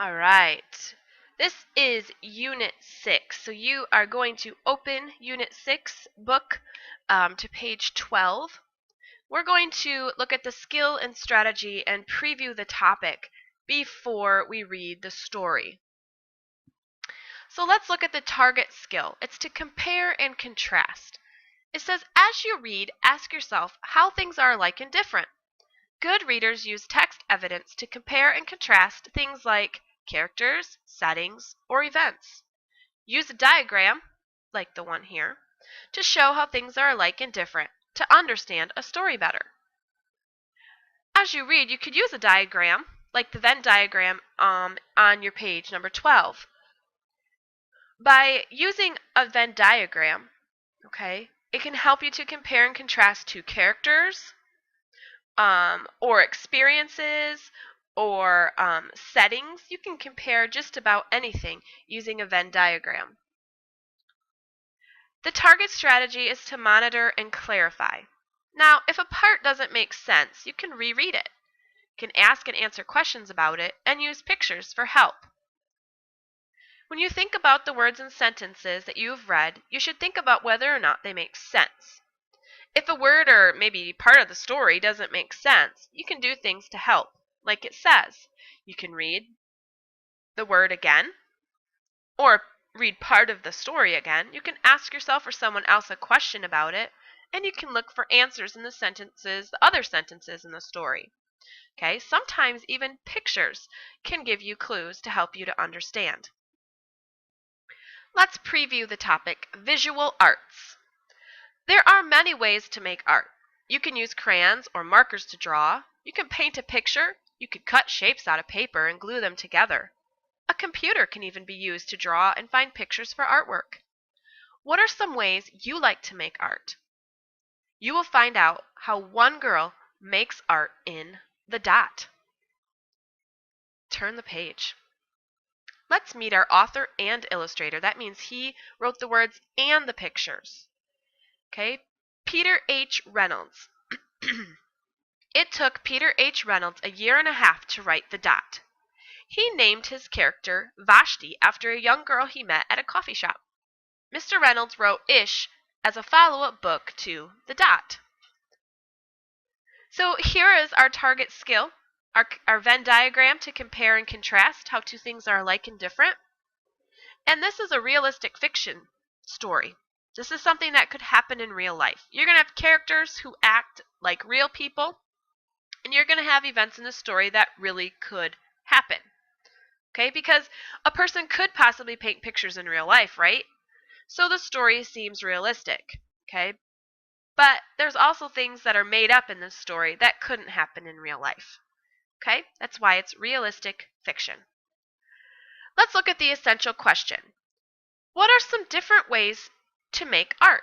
All right. This is Unit 6. So you are going to open Unit 6 book to page 12. We're going to look at the skill and strategy and preview the topic before we read the story. So let's look at the target skill. It's to compare and contrast. It says, as you read, ask yourself how things are alike and different. Good readers use text evidence to compare and contrast things like characters, settings, or events. Use a diagram, like the one here, to show how things are alike and different to understand a story better. As you read, you could use a diagram, like the Venn diagram on your page number 12. By using a Venn diagram, it can help you to compare and contrast two characters, or experiences, or settings. You can compare just about anything using a Venn diagram. The target strategy is to monitor and clarify. Now, if a part doesn't make sense, you can reread it. You can ask and answer questions about it and use pictures for help. When you think about the words and sentences that you have read, you should think about whether or not they make sense. If a word or maybe part of the story doesn't make sense, you can do things to help. Like it says, you can read the word again, or read part of the story again. You can ask yourself or someone else a question about it, and you can look for answers in the other sentences in the story. Sometimes even pictures can give you clues to help you to understand. Let's preview the topic, visual arts. There are many ways to make art. You can use crayons or markers to draw. You can paint a picture. You could cut shapes out of paper and glue them together. A computer can even be used to draw and find pictures for artwork. What are some ways you like to make art? You will find out how one girl makes art in The Dot. Turn the page. Let's meet our author and illustrator. That means he wrote the words and the pictures. Peter H. Reynolds. It took Peter H. Reynolds a year and a half to write The Dot. He named his character Vashti after a young girl he met at a coffee shop. Mr. Reynolds wrote Ish as a follow-up book to The Dot. So here is our target skill, our Venn diagram to compare and contrast how two things are alike and different. And this is a realistic fiction story. This is something that could happen in real life. You're going to have characters who act like real people, and you're going to have events in the story that really could happen. Because a person could possibly paint pictures in real life, right? So the story seems realistic. But there's also things that are made up in this story that couldn't happen in real life. That's why it's realistic fiction. Let's look at the essential question. What are some different ways to make art?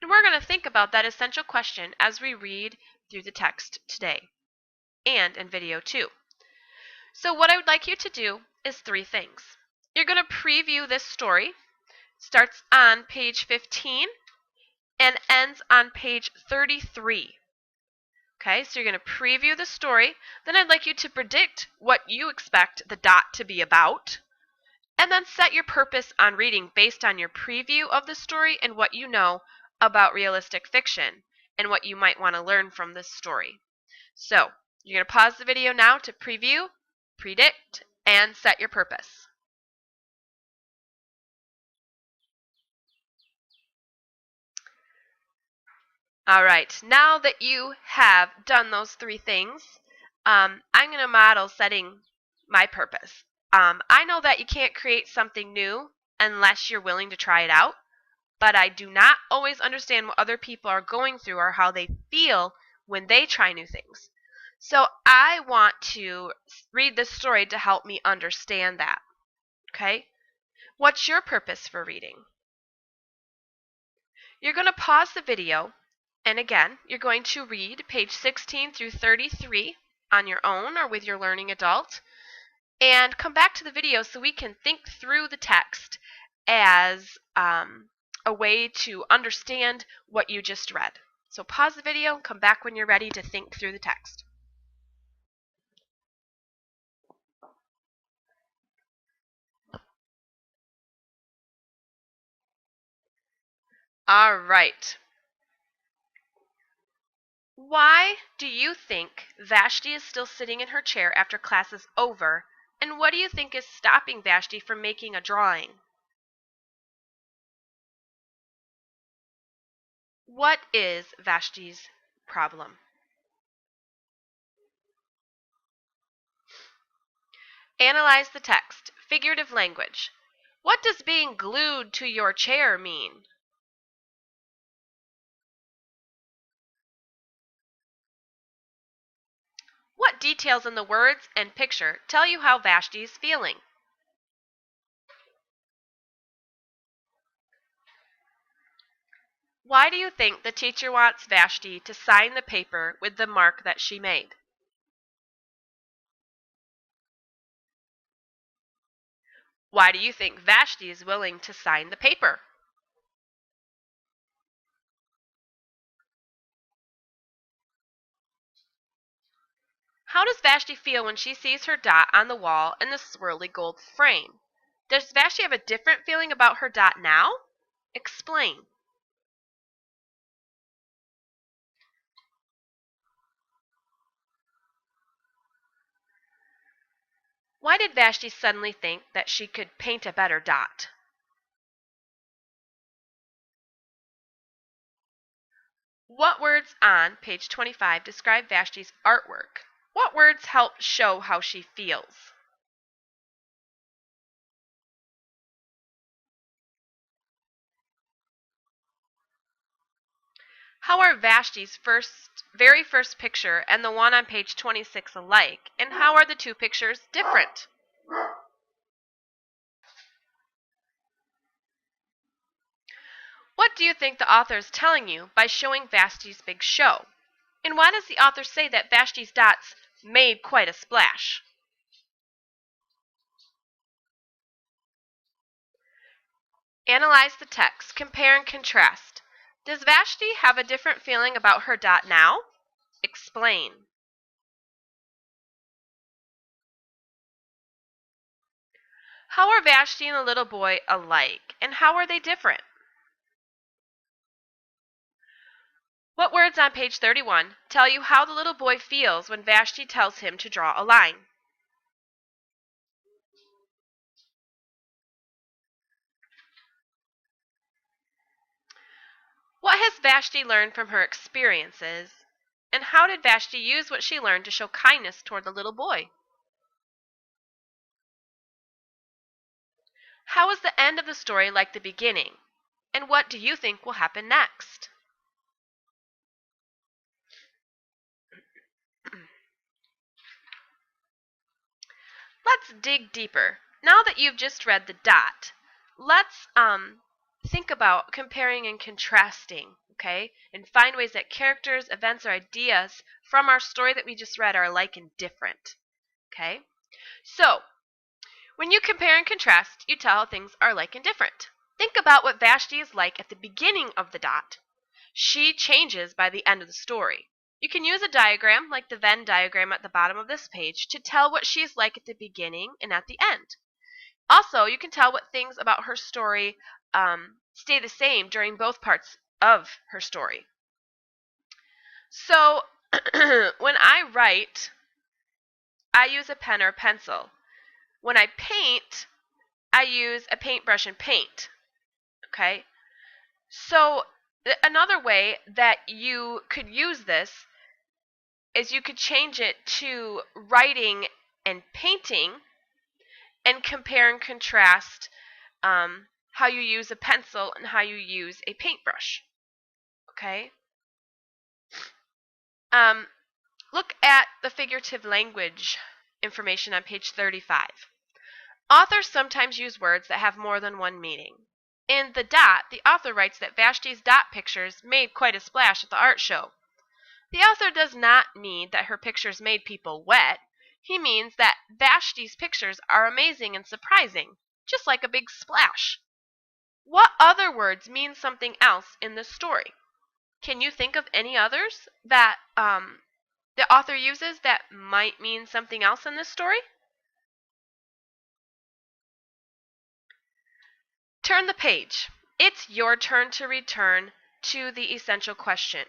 And we're going to think about that essential question as we read through the text today and in video 2. So what I would like you to do is 3 things. You're going to preview this story. It starts on page 15 and ends on page 33. So you're going to preview the story. Then I'd like you to predict what you expect the dot to be about. And then set your purpose on reading based on your preview of the story and what you know about realistic fiction and what you might want to learn from this story. So you're going to pause the video now to preview, predict, and set your purpose. All right, now that you have done those 3 things, I'm going to model setting my purpose. I know that you can't create something new unless you're willing to try it out, but I do not always understand what other people are going through or how they feel when they try new things. So I want to read this story to help me understand that. What's your purpose for reading? You're going to pause the video, and again, you're going to read page 16 through 33 on your own or with your learning adult, and come back to the video so we can think through the text as a way to understand what you just read. So pause the video and come back when you're ready to think through the text. All right. Why do you think Vashti is still sitting in her chair after class is over? And what do you think is stopping Vashti from making a drawing? What is Vashti's problem? Analyze the text. Figurative language. What does being glued to your chair mean? What details in the words and picture tell you how Vashti is feeling? Why do you think the teacher wants Vashti to sign the paper with the mark that she made? Why do you think Vashti is willing to sign the paper? How does Vashti feel when she sees her dot on the wall in the swirly gold frame? Does Vashti have a different feeling about her dot now? Explain. Why did Vashti suddenly think that she could paint a better dot? What words on page 25 describe Vashti's artwork? What words help show how she feels? How are Vashti's very first picture and the one on page 26 alike? And how are the two pictures different? What do you think the author is telling you by showing Vashti's big show? And why does the author say that Vashti's dots made quite a splash? Analyze the text. Compare and contrast. Does Vashti have a different feeling about her dot now? Explain. How are Vashti and the little boy alike? And how are they different? What words on page 31 tell you how the little boy feels when Vashti tells him to draw a line? What has Vashti learned from her experiences? And how did Vashti use what she learned to show kindness toward the little boy? How is the end of the story like the beginning? And what do you think will happen next? Let's dig deeper. Now that you've just read the dot, let's think about comparing and contrasting, okay? And find ways that characters, events, or ideas from our story that we just read are alike and different, okay? So, when you compare and contrast, you tell how things are alike and different. Think about what Vashti is like at the beginning of the dot. She changes by the end of the story. You can use a diagram, like the Venn diagram at the bottom of this page, to tell what she's like at the beginning and at the end. Also, you can tell what things about her story stay the same during both parts of her story. So, when I write, I use a pen or a pencil. When I paint, I use a paintbrush and paint. Okay? So, another way that you could use this is you could change it to writing and painting and compare and contrast how you use a pencil and how you use a paintbrush. Okay? Um, Look at the figurative language information on page 35. Authors sometimes use words that have more than one meaning. In the dot, the author writes that Vashti's dot pictures made quite a splash at the art show. The author does not mean that her pictures made people wet. He means that Vashti's pictures are amazing and surprising, just like a big splash. What other words mean something else in this story? Can you think of any others that the author uses that might mean something else in this story? Turn the page. It's your turn to return to the essential question.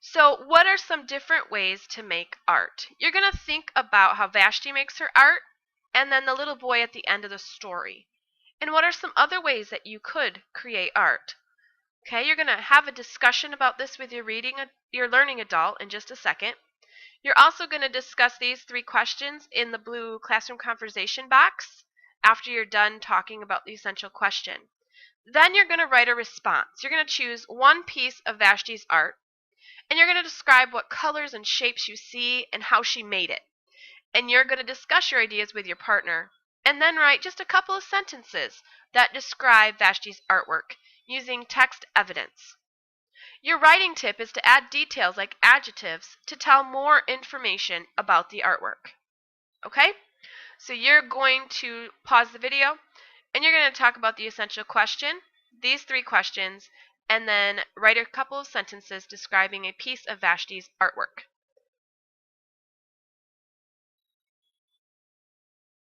So, what are some different ways to make art? You're going to think about how Vashti makes her art, and then the little boy at the end of the story. And what are some other ways that you could create art? Okay, you're going to have a discussion about this with your learning adult in just a second. You're also going to discuss these 3 questions in the blue classroom conversation box after you're done talking about the essential question. Then you're going to write a response. You're going to choose one piece of Vashti's art, and you're going to describe what colors and shapes you see and how she made it. And you're going to discuss your ideas with your partner, and then write just a couple of sentences that describe Vashti's artwork using text evidence. Your writing tip is to add details like adjectives to tell more information about the artwork. Okay? So you're going to pause the video and you're going to talk about the essential question, these 3 questions, and then write a couple of sentences describing a piece of Vashti's artwork.